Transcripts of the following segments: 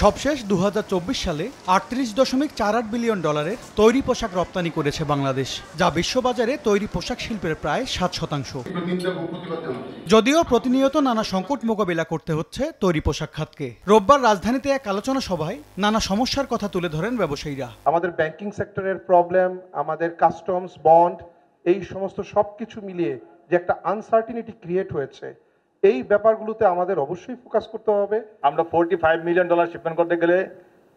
সবশেষ 2024 সালে 38.48 বিলিয়ন ডলারের তৈরি পোশাক রপ্তানি করেছে বাংলাদেশ, যা বিশ্ববাজারে তৈরি পোশাক শিল্পের প্রায় 7%। যদিও প্রতিনিয়ত নানা সংকট মোকাবিলা করতে হচ্ছে তৈরি পোশাক খাতকে। রোববার রাজধানীতে এক আলোচনা সভায় নানা সমস্যার কথা তুলে ধরেন ব্যবসায়ীরা। আমাদের ব্যাংকিং সেক্টরের প্রবলেম, আমাদের কাস্টমস বন্ড, এই সমস্ত সবকিছু মিলিয়ে যে একটা আনসার্টিনিটি ক্রিয়েট হয়েছে, এই ব্যাপারগুলোতে আমাদের অবশ্যই ফোকাস করতে হবে। আমরা $45 মিলিয়ন শিপমেন্ট করতে গেলে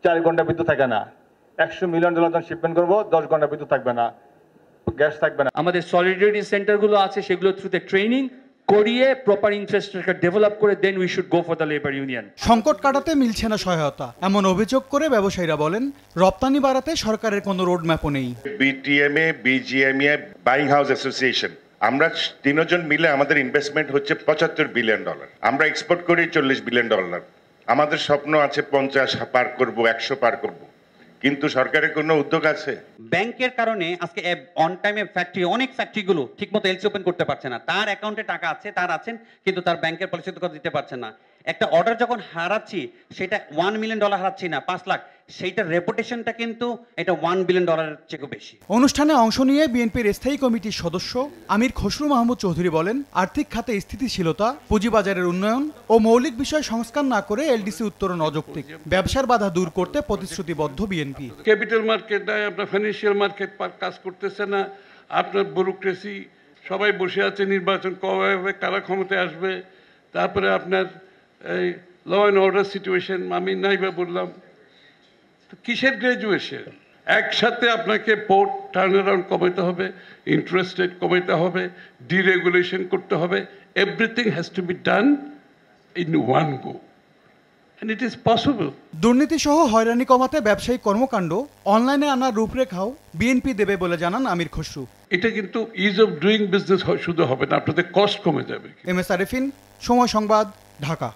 4 ঘন্টা বিদ্যুৎ থাকে না। $100 মিলিয়ন যখন শিপমেন্ট করবো 10 ঘন্টা বিদ্যুৎ থাকবে না, গ্যাস থাকবে না। আমাদের সলিডারিটি সেন্টারগুলো আছে, সেগুলো থ্রুতে ট্রেনিং করিয়ে প্রপার ইনফ্রাস্ট্রাকচার ডেভেলপ করে then we should go for the labour union. সংকট কাটাতে মিলছে না সহায়তা, এমন অভিযোগ করে ব্যবসায়ীরা বলেন রপ্তানি বাড়াতে সরকারের কোনো রোডম্যাপও নেই। BTMA, BGMA, buying house association, আমরা তিনজন মিলে আমাদের ইনভেস্টমেন্ট হচ্ছে $75 বিলিয়ন। আমরা এক্সপোর্ট করি $40 বিলিয়ন। আমাদের স্বপ্ন আছে 50 পার করব, 100 পার করব, কিন্তু সরকারের কোনো উদ্যোগ আছে? ব্যাংকের কারণে আজকে অন টাইমে অনেক ফ্যাক্টরিগুলো ঠিকমতো এলসি ওপেন করতে পারছে না। তার অ্যাকাউন্টে টাকা আছে, তার আছেন, কিন্তু তার ব্যাংকের পলিসি দিতে পারছে না। একটা অর্ডার যখন হারাচ্ছি, সেটা $1 মিলিয়ন হারাচ্ছি না, 5 লাখ, সেইটার রেপুটেশনটা কিন্তু এটা $1 বিলিয়ন চেয়েও বেশি। অনুষ্ঠানে অংশ নিয়ে বিএনপির স্থায়ী কমিটির সদস্য আমির খসরু মাহমুদ চৌধুরী বলেন, আর্থিক খাতে স্থিতিশীলতা, পুঁজিবাজারের উন্নয়ন ও মৌলিক বিষয় সংস্কার না করে এলডিসি উত্তরণ অযৌক্তিক। ব্যবসার বাধা দূর করতে প্রতিশ্রুতিবদ্ধ বিএনপি। ক্যাপিটাল মার্কেট নাই, আপনার ফাইন্যান্সিয়াল মার্কেট কাজ করতেছে না, আপনার ব্যুরোক্রেসি, সবাই বসে আছে নির্বাচন কবে হবে, কারা ক্ষমতায় আসবে, তারপরে আপনার এই ল অ্যান্ড অর্ডার সিচুয়েশন, আমি নাইবা বললাম, কিসের গ্রাজুয়েশন? একসাথে আপনাকে পোর্ট টার্ন অ্যারাউন্ড কমাতে হবে, ইন্টারেস্ট রেট কমাতে হবে, ডিরেগুলেশন করতে হবে। Everything has to be done in one go, and it is possible. দুর্নীতি সহ হয়রানি কমাতে ব্যবসায়িক কর্মকাণ্ড অনলাইনে আনার রূপরেখাও বিএনপি দেবে বলে জানান আমির খসরু। এটা কিন্তু ইজ অফ ডুইং বিজনেস শুধু হবে না, আপনাদের কস্ট কমে যাবে। এম এস আরিফিন, সময় সংবাদ, ঢাকা।